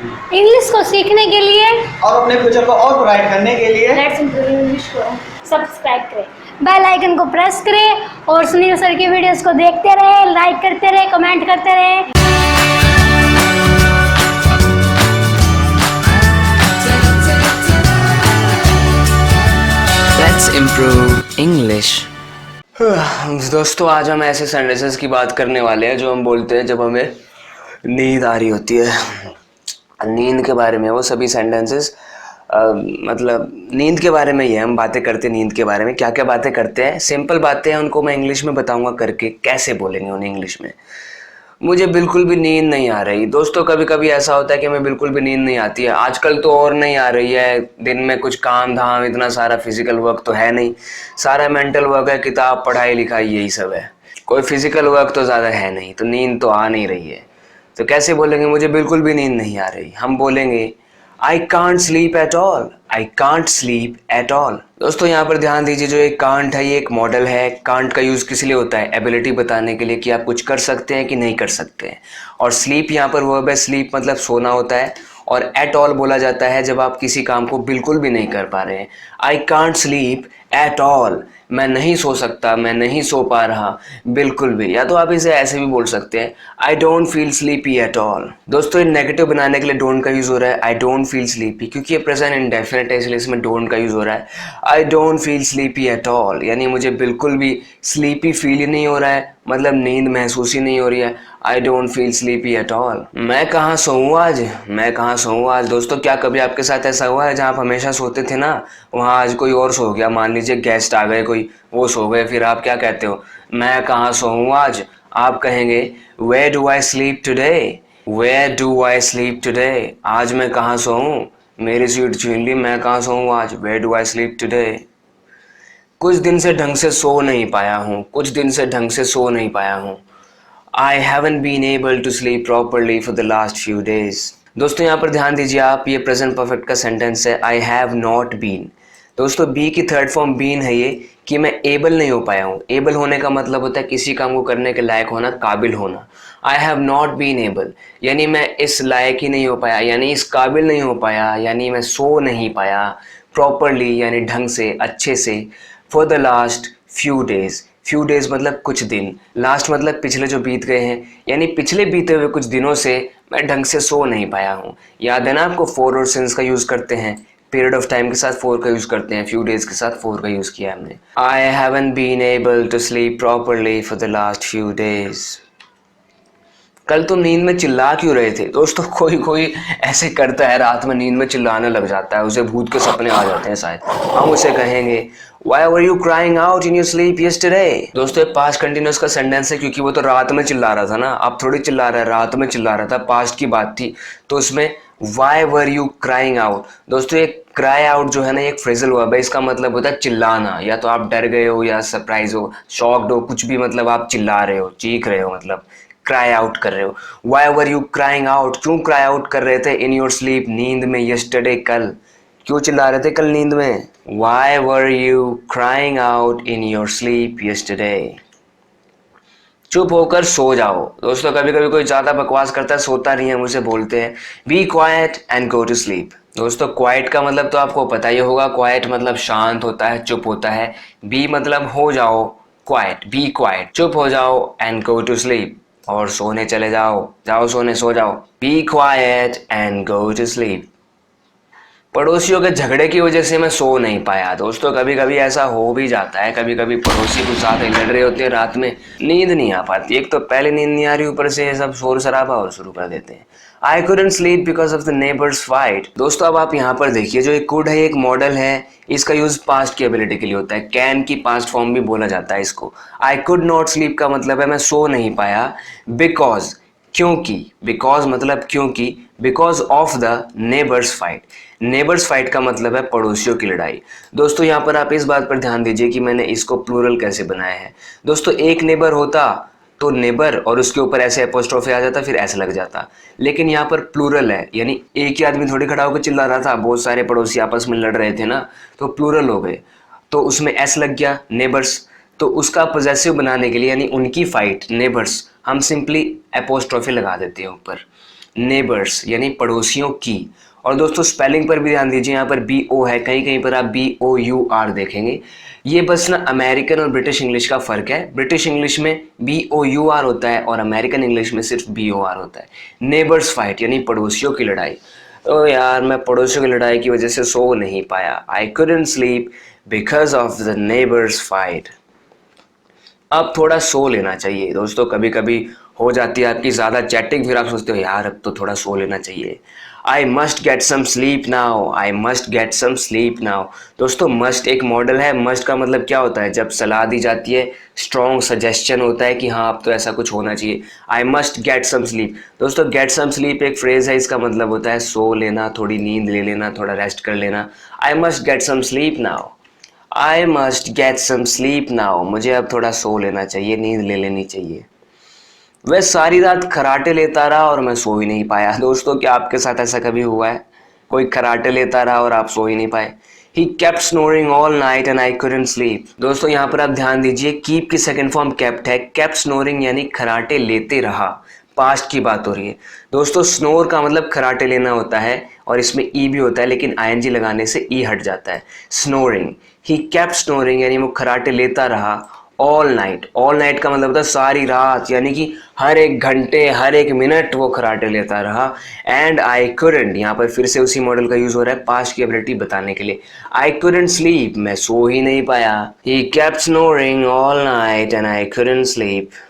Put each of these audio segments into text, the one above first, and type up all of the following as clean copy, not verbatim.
English को सीखने के लिए और अपने फ्यूचर को और ब्राइट करने के लिए लेट्स इंप्रूव इंग्लिश को सब्सक्राइब करें, बेल आइकन को प्रेस करें और सुनील सर की वीडियोस को देखते रहे, लाइक करते रहे, कमेंट करते रहे। Let's improve English। दोस्तों आज हम ऐसे सेंटेंसेस की बात करने वाले हैं जो हम बोलते हैं जब हमें नींद आ रही होती है। नींद के बारे में वो सभी सेंटेंसेस मतलब नींद के बारे में ही है। हम बातें करते हैं नींद के बारे में, क्या क्या बातें करते हैं, सिंपल बातें हैं, उनको मैं इंग्लिश में बताऊंगा करके कैसे बोलेंगे उन्हें इंग्लिश में। मुझे बिल्कुल भी नींद नहीं आ रही दोस्तों। कभी कभी ऐसा होता है कि हमें बिल्कुल भी नींद नहीं आती है। आजकल तो और नहीं आ रही है। दिन में कुछ काम धाम, इतना सारा फिजिकल वर्क तो है नहीं, सारा मेंटल वर्क है, किताब पढ़ाई लिखाई यही सब है। कोई फिजिकल वर्क तो ज़्यादा है नहीं, तो नींद तो आ नहीं रही है। तो कैसे बोलेंगे मुझे बिल्कुल भी नींद नहीं आ रही? हम बोलेंगे I can't sleep at all. I can't sleep at all. दोस्तों यहाँ पर ध्यान दीजिए, जो एक कांट है ये एक मॉडल है। कांट का यूज़ किस लिए होता है? एबिलिटी बताने के लिए कि आप कुछ कर सकते हैं कि नहीं कर सकते हैं। और स्लीप यहाँ पर वर्ब है, स्लीप मतलब सोना होता है। और एट ऑल बोला जाता है जब आप किसी काम को बिल्कुल भी नहीं कर पा रहे हैं। I can't sleep at all, मैं नहीं सो सकता, मैं नहीं सो पा रहा बिल्कुल भी। या तो आप इसे ऐसे भी बोल सकते हैं I don't feel sleepy at all. दोस्तों ये नेगेटिव बनाने के लिए डोंट का यूज़ हो रहा है, आई डोंट फील स्लीपी, क्योंकि ये प्रेजेंट इंडेफिनिट है इसलिए इसमें डोंट का यूज़ हो रहा है। I don't feel sleepy at all यानी मुझे बिल्कुल भी स्लीपी फील ही नहीं हो रहा है, मतलब नींद महसूस ही नहीं हो रही है। I don't feel sleepy at all. मैं कहाँ सोऊं आज, मैं कहाँ सोऊं आज। दोस्तों क्या कभी आपके साथ ऐसा हुआ है जहाँ आप हमेशा सोते थे ना, वहाँ आज कोई और सो गया? मान लीजिए गेस्ट आ गए कोई, वो सो गए, फिर आप क्या कहते हो? मैं कहाँ सोऊं आज। आप कहेंगे where do I sleep today, where do I sleep today. आज मैं कहाँ सोऊं, मेरी सीट छीन ली, मैं कहाँ सोऊं आज, where do I sleep today. कुछ दिन से ढंग से सो नहीं पाया हूँ, कुछ दिन से ढंग से सो नहीं पाया हूँ। I haven't been able to sleep properly for the last few days। दोस्तों यहाँ पर ध्यान दीजिए आप, ये प्रेजेंट परफेक्ट का सेंटेंस है। I have not been। दोस्तों बी की थर्ड फॉर्म बीन है ये, कि मैं एबल नहीं हो पाया हूँ। एबल होने का मतलब होता है किसी काम को करने के लायक होना, काबिल होना। I have not been able यानी मैं इस लायक ही नहीं हो पाया, यानी इस काबिल नहीं हो पाया, यानी मैं सो नहीं पाया प्रॉपरली यानी ढंग से, अच्छे से। For the last few days, few days मतलब कुछ दिन, लास्ट मतलब पिछले जो बीत गए हैं, यानी पिछले बीते हुए कुछ दिनों से मैं ढंग से सो नहीं पाया हूँ। याद है ना आपको, फोर और सिंस का यूज़ करते हैं, पीरियड ऑफ टाइम के साथ फोर का यूज़ करते हैं, फ्यू डेज के साथ फोर का यूज़ किया हमने। I haven't been able to sleep properly for the last few days. कल तुम नींद में चिल्ला क्यों रहे थे? दोस्तों कोई कोई ऐसे करता है, रात में नींद में चिल्लाने लग जाता है, उसे भूत के सपने आ जाते हैं शायद। हम उसे कहेंगे Why were you crying out in your sleep yesterday? दोस्तों ये पास्ट कंटिन्यूस का सेंटेंस है, क्योंकि वो तो रात में चिल्ला रहा था ना, अब थोड़ी चिल्ला रहा है, रात में चिल्ला रहा था, पास्ट की बात थी, तो उसमें Why were you crying out? दोस्तों ये cry out जो है ना, एक फ्रेजल वर्ब है, इसका मतलब होता है चिल्लाना। या तो आप डर गए हो, या सरप्राइज हो, शॉक्ड हो, कुछ भी, मतलब आप चिल्ला रहे हो, चीख रहे हो, मतलब क्राई आउट कर रहे हो। Why were you crying out, क्यों क्राई आउट कर रहे थे इन योर स्लीप, नींद में, यस्टरडे कल, क्यों चिल्ला रहे थे कल नींद में? Why were you crying out in your sleep yesterday. चुप होकर सो जाओ। दोस्तों कभी कभी कोई ज़्यादा बकवास करता है, सोता नहीं है, मुझे बोलते हैं be quiet and go to sleep. दोस्तों क्वाइट का मतलब तो आपको पता ही होगा, क्वाइट मतलब शांत होता है, चुप होता है। बी मतलब हो जाओ, क्वाइट, बी क्वाइट, चुप हो जाओ, एंड गो टू स्लीप और सोने चले जाओ, जाओ सोने, सो जाओ। Be quiet and go to sleep. पड़ोसियों के झगड़े की वजह से मैं सो नहीं पाया। दोस्तों कभी कभी ऐसा हो भी जाता है, कभी कभी पड़ोसी कुछ साथ लड़ रहे होते हैं, रात में नींद नहीं आ पाती। एक तो पहले नींद नहीं आ रही, ऊपर से ये सब शोर शराबा और शुरू कर देते हैं। आई couldn't sleep because of the neighbors fight। दोस्तों अब आप यहाँ पर देखिए, जो एक कुड है एक मॉडल है, इसका यूज पास्ट की एबिलिटी के लिए होता है। कैन की पास्ट फॉर्म भी बोला जाता है इसको। आई कुड नॉट स्लीप का मतलब है मैं सो नहीं पाया, बिकॉज, क्योंकि, बिकॉज मतलब क्योंकि, because of the neighbours fight. Neighbours fight का मतलब है पड़ोसियों की लड़ाई। दोस्तों यहाँ पर आप इस बात पर ध्यान दीजिए कि मैंने इसको प्लूरल कैसे बनाया है। दोस्तों एक नेबर होता तो नेबर और उसके ऊपर ऐसे एपोस्ट्रोफी आ जाता, फिर ऐसे लग जाता, लेकिन यहाँ पर प्लूरल है, यानी एक ही आदमी थोड़ी खड़ा होकर चिल्ला रहा था, बहुत सारे पड़ोसी आपस में लड़ रहे थे ना, तो प्लूरल हो गए, तो उसमें एस लग गया, नेबर्स। तो उसका पॉजेसिव बनाने के लिए, यानी उनकी फाइट, नेबर्स, हम सिंपली एपोस्ट्रोफी लगा देते हैं ऊपर। नेबर्स यानी पड़ोसियों की। और दोस्तों स्पेलिंग पर भी ध्यान दीजिए, यहाँ पर BO है, कहीं कहीं पर आप BOUR देखेंगे। ये बस ना अमेरिकन और ब्रिटिश इंग्लिश का फ़र्क है। ब्रिटिश इंग्लिश में BOUR होता है और अमेरिकन इंग्लिश में सिर्फ BOR होता है। नेबर्स फाइट यानी पड़ोसियों की लड़ाई। तो यार मैं पड़ोसियों की लड़ाई की वजह से सो नहीं पाया। आई couldn't sleep because of the neighbors fight। अब थोड़ा सो लेना चाहिए दोस्तों, कभी कभी हो जाती है आपकी ज़्यादा चैटिंग, फिर आप सोचते हो यार अब तो थोड़ा सो लेना चाहिए। I must get some sleep now, I must get some sleep now. दोस्तों मस्ट एक मॉडल है। मस्ट का मतलब क्या होता है? जब सलाह दी जाती है, स्ट्रॉन्ग सजेशन होता है कि हाँ अब तो ऐसा कुछ होना चाहिए। I must get some sleep. दोस्तों गेट सम स्लीप एक फ्रेज़ है, इसका मतलब होता है सो लेना, थोड़ी नींद ले लेना, थोड़ा रेस्ट कर लेना। I must get some sleep now, I must get some sleep now. मुझे अब थोड़ा सो लेना चाहिए, नींद ले लेनी चाहिए। वह सारी रात खराटे लेता रहा और मैं सो ही नहीं पाया। दोस्तों क्या आपके साथ ऐसा कभी हुआ है? कोई खराटे लेता रहा और आप सो ही नहीं पाए। He kept snoring all night and I couldn't sleep। दोस्तों यहाँ पर आप ध्यान दीजिए, कीप की सेकंड फॉर्म केप्ट है। केप्ट स्नोरिंग यानी खराटे लेते रहा, पास्ट की बात हो रही है। दोस्तों स्नोर का मतलब खराटे लेना होता है और इसमें ई भी होता है, लेकिन ING लगाने से ई हट जाता है। स्नोरिंग, ही केप्ट स्नोरिंग यानी वो खराटे लेता रहा। ऑल नाइट, ऑल नाइट का मतलब होता है सारी रात, यानी कि हर एक घंटे हर एक मिनट वो खराटे लेता रहा। एंड आई couldn't, यहाँ पर फिर से उसी मॉडल का यूज़ हो रहा है पास्ट की एबिलिटी बताने के लिए। आई couldn't sleep, मैं सो ही नहीं पाया। He kept snoring all night and I couldn't sleep।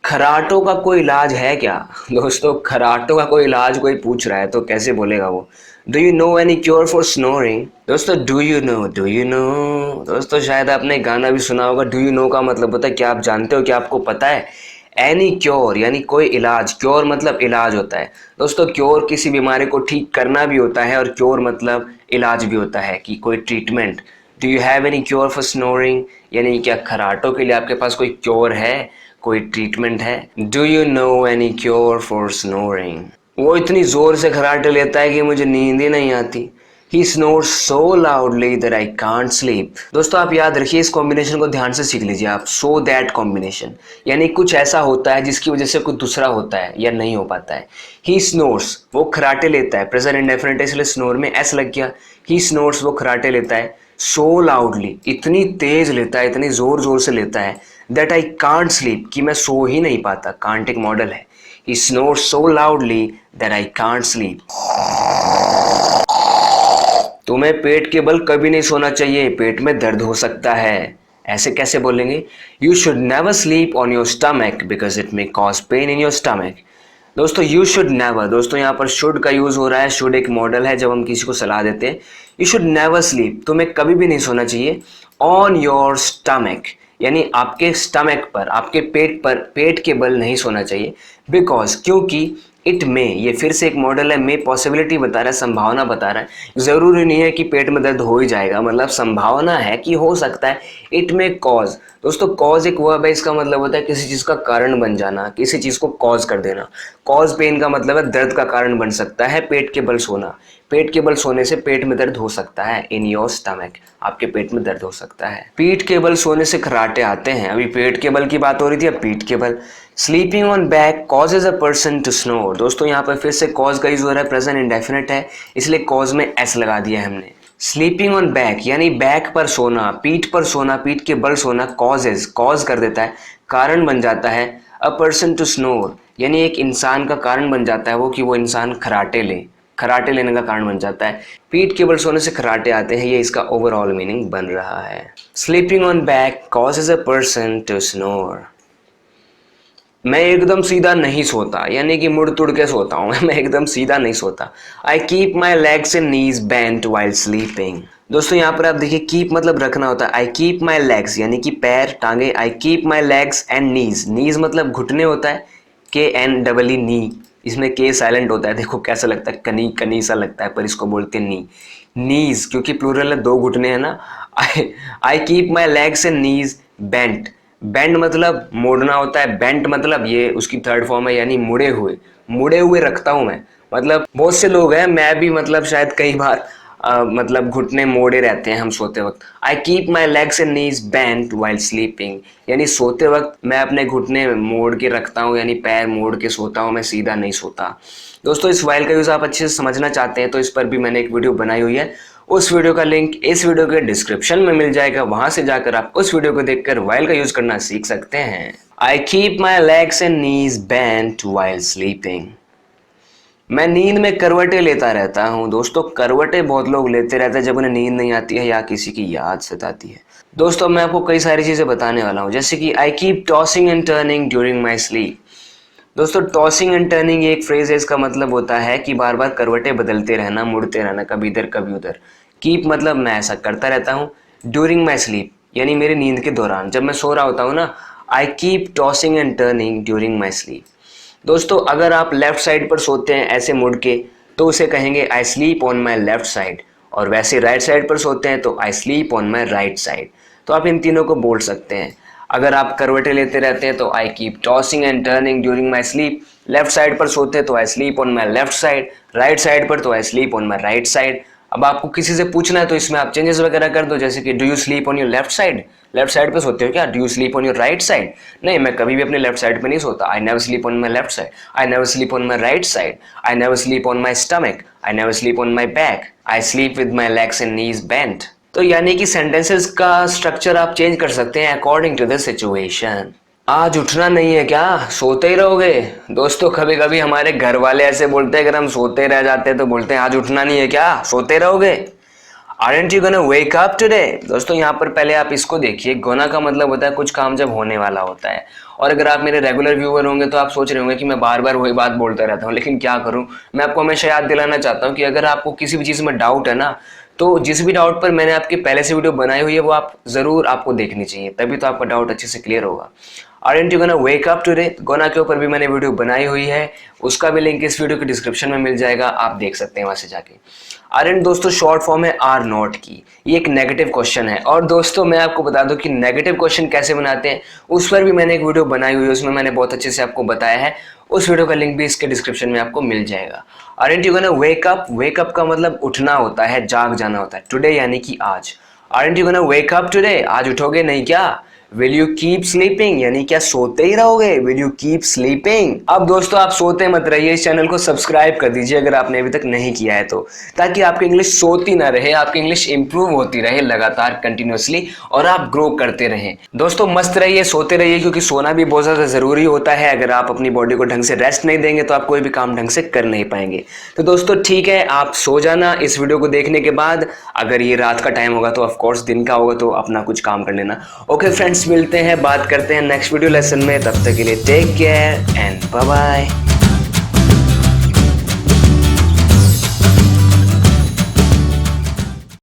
खराटों का कोई इलाज है क्या? दोस्तों खराटों का कोई इलाज कोई पूछ रहा है तो कैसे बोलेगा वो? Do you know any cure for snoring? दोस्तों do you know, do you know. दोस्तों शायद आपने गाना भी सुना होगा। डू यू नो का मतलब होता है क्या आप जानते हो, क्या आपको पता है? एनी क्योर यानी कोई इलाज, क्योर मतलब इलाज होता है। दोस्तों क्योर किसी बीमारी को ठीक करना भी होता है और क्योर मतलब इलाज भी होता है कि कोई treatment. Do you have any cure for snoring यानी क्या खराटों के लिए आपके पास कोई क्योर है, कोई ट्रीटमेंट है? Do you know any cure for snoring. वो इतनी जोर से खराटे लेता है कि मुझे नींद ही नहीं आती। He snores so loudly that I can't sleep। दोस्तों आप याद रखिए, इस कॉम्बिनेशन को ध्यान से सीख लीजिए आप। so that कॉम्बिनेशन यानी कुछ ऐसा होता है जिसकी वजह से कुछ दूसरा होता है या नहीं हो पाता है। He snores वो खराटे लेता है, प्रेजेंट इंडेफिनिट इसलिए स्नोर में एस लग गया। He snores वो खराटे लेता है, so loudly इतनी तेज लेता है, इतनी जोर जोर से लेता है, that I can't sleep कि मैं सो ही नहीं पाता। can't एक मॉडल है। He snores so loudly that I can't sleep। तुम्हें पेट के बल कभी नहीं सोना चाहिए, पेट में दर्द हो सकता है। ऐसे कैसे बोलेंगे? You should never sleep on your stomach because it may cause pain in your stomach. दोस्तों यू शुड नेवर, दोस्तों यहाँ पर शुड का यूज़ हो रहा है। शुड एक मॉडल है जब हम किसी को सलाह देते हैं। यू शुड नेवर स्लीप, तुम्हें कभी भी नहीं सोना चाहिए ऑन योर स्टमक यानी आपके स्टमक पर, आपके पेट पर, पेट के बल नहीं सोना चाहिए। बिकॉज क्योंकि इट में, ये फिर से एक मॉडल है, में पॉसिबिलिटी बता रहा है, संभावना बता रहा है। ज़रूरी नहीं है कि पेट में दर्द हो ही जाएगा, मतलब संभावना है कि हो सकता है। इट में कॉज, दोस्तों कॉज एक वर्ब है, इसका मतलब होता है किसी चीज़ का कारण बन जाना, किसी चीज़ को कॉज कर देना। कॉज पेन का मतलब है दर्द का कारण बन सकता है पेट के बल सोना। पेट के बल सोने से पेट में दर्द हो सकता है। इन योर स्टमक, आपके पेट में दर्द हो सकता है। पीठ के बल सोने से खराटे आते हैं। अभी पेट के बल की बात हो रही थी, अब पीठ के बल। Sleeping on back causes a person to snore. दोस्तों यहाँ पर फिर से कॉज का यूज हो रहा है, प्रेजेंट इंडेफिनिट है इसलिए कॉज में एस लगा दिया है हमने। स्लीपिंग ऑन बैक यानी बैक पर सोना, पीठ पर सोना, पीठ के बल सोना, कॉजेज कॉज कर देता है, कारण बन जाता है। अ पर्सन टू स्नोर यानी एक इंसान का कारण बन जाता है वो, कि वो इंसान खराटे ले, खराटे लेने का कारण बन जाता है। पीठ के बल सोने से खराटे आते हैं, ये इसका ओवरऑल मीनिंग बन रहा है। Sleeping on back causes a person to snore. मैं एकदम सीधा नहीं सोता यानी कि मुड़ तुड़ के सोता हूँ मैं एकदम सीधा नहीं सोता। आई keep my legs and knees bent while sleeping. दोस्तों यहाँ पर आप देखिए, कीप मतलब रखना होता है। आई कीप माई लेग्स यानी कि पैर, टांगे। I keep my legs and knees, knees मतलब घुटने होता है, KNEE नी, इसमें के साइलेंट होता है। देखो कैसा लगता है, कनी कनी सा लगता है, पर इसको बोलते हैं नी। नीज क्योंकि प्लूरल है, दो घुटने हैं ना। I keep my legs and knees bent, bend मतलब मोड़ना होता है, बेंट मतलब ये उसकी थर्ड फॉर्म है यानी मुड़े हुए, मुड़े हुए रखता हूँ मैं। मतलब बहुत से लोग हैं, मैं भी मतलब शायद कई बार मतलब घुटने मोड़े रहते हैं हम सोते वक्त। आई keep my legs and knees bent while sleeping, यानी सोते वक्त मैं अपने घुटने मोड़ के रखता हूँ, यानी पैर मोड़ के सोता हूँ, मैं सीधा नहीं सोता। दोस्तों इस वाइल का यूज़ आप अच्छे से समझना चाहते हैं तो इस पर भी मैंने एक वीडियो बनाई हुई है, उस वीडियो का लिंक इस वीडियो के डिस्क्रिप्शन में मिल जाएगा, वहां से जाकर आप उस वीडियो को देखकर वाइल का यूज़ करना सीख सकते हैं। आई keep my legs and knees bent while sleeping, मैं नींद में करवटें लेता रहता हूँ। दोस्तों करवटें बहुत लोग लेते रहते हैं जब उन्हें नींद नहीं आती है या किसी की याद सताती है। दोस्तों मैं आपको कई सारी चीज़ें बताने वाला हूँ, जैसे कि I keep tossing and turning during my sleep. दोस्तों टॉसिंग एंड टर्निंग एक फ्रेज है, इसका मतलब होता है कि बार बार करवटें बदलते रहना, मुड़ते रहना, कभी इधर कभी उधर। कीप मतलब मैं ऐसा करता रहता हूँ। ड्यूरिंग माई स्लीप यानी मेरी नींद के दौरान, जब मैं सो रहा होता हूँ ना, I keep tossing and turning during my sleep. दोस्तों अगर आप लेफ्ट साइड पर सोते हैं ऐसे मुड़ के तो उसे कहेंगे आई sleep on my left side, और वैसे राइट साइड पर सोते हैं तो I sleep on my right side. तो आप इन तीनों को बोल सकते हैं। अगर आप करवटें लेते रहते हैं तो I keep tossing and turning during my sleep, left side पर सोते हैं तो I sleep on my left side, right side पर तो I sleep on my right side. अब आपको किसी से पूछना है तो इसमें आप चेंजेस वगैरह कर दो, जैसे कि do you sleep on your left side, left side पे सोते हो क्या, do you sleep on your right side, नहीं मैं कभी भी अपने लेफ्ट साइड पे नहीं सोता, I never sleep on my left side, I never sleep on my right side, I never sleep on my stomach, I never sleep on my back, I sleep with my legs and knees bent. तो यानी कि sentences का structure आप change कर सकते हैं according to the situation. आज उठना नहीं है क्या, सोते ही रहोगे। दोस्तों कभी कभी हमारे घर वाले ऐसे बोलते हैं, अगर हम सोते रह जाते हैं तो बोलते हैं आज उठना नहीं है क्या, सोते रहोगे। Aren't you gonna wake up today? दोस्तों यहाँ पर पहले आप इसको देखिए, गोना का मतलब होता है कुछ काम जब होने वाला होता है। और अगर आप मेरे रेगुलर व्यूअर होंगे तो आप सोच रहे होंगे कि मैं बार बार वही बात बोलता रहता हूँ, लेकिन क्या करूँ, मैं आपको हमेशा याद दिलाना चाहता हूँ कि अगर आपको किसी भी चीज़ में डाउट है ना, तो जिस भी डाउट पर मैंने आपकी पहले से वीडियो बनाई हुई है वो आप ज़रूर आपको देखनी चाहिए, तभी तो आपका डाउट अच्छे से क्लियर होगा। Aren't you gonna wake up today? Gonna के ऊपर भी मैंने वीडियो बनाई हुई है, उसका भी लिंक इस वीडियो के डिस्क्रिप्शन में मिल जाएगा, आप देख सकते हैं वहाँ से जाके। आरेंट दोस्तों शॉर्ट फॉर्म है आर नॉट की, ये एक नेगेटिव क्वेश्चन है। और दोस्तों मैं आपको बता दूं कि नेगेटिव क्वेश्चन कैसे बनाते हैं उस पर भी मैंने एक वीडियो बनाई हुई है, उसमें मैंने बहुत अच्छे से आपको बताया है, उस वीडियो का लिंक भी इसके डिस्क्रिप्शन में आपको मिल जाएगा। Aren't you gonna wake up, wake up का मतलब उठना होता है, जाग जाना होता है। टुडे यानी कि आज। Aren't you gonna wake up today, आज उठोगे नहीं क्या। विल यू कीप स्लीपिंग यानी क्या सोते ही रहोगे, विल यू कीप स्लीपिंग। अब दोस्तों आप सोते मत रहिए, इस चैनल को सब्सक्राइब कर दीजिए अगर आपने अभी तक नहीं किया है तो, ताकि आपकी इंग्लिश सोती ना रहे, आपकी इंग्लिश इंप्रूव होती रहे लगातार कंटिन्यूअसली और आप ग्रो करते रहें। दोस्तों मस्त रहिए, सोते रहिए, क्योंकि सोना भी बहुत ज़्यादा ज़रूरी होता है। अगर आप अपनी बॉडी को ढंग से रेस्ट नहीं देंगे तो आप कोई भी काम ढंग से कर नहीं पाएंगे। तो दोस्तों ठीक है, आप सो जाना इस वीडियो को देखने के बाद। अगर ये रात का टाइम होगा तो ऑफकोर्स दिन का होगा तो अपना कुछ काम कर लेना। ओके फ्रेंड्स, मिलते हैं, बात करते हैं नेक्स्ट वीडियो लेसन में। तब तक के लिए take care and bye bye.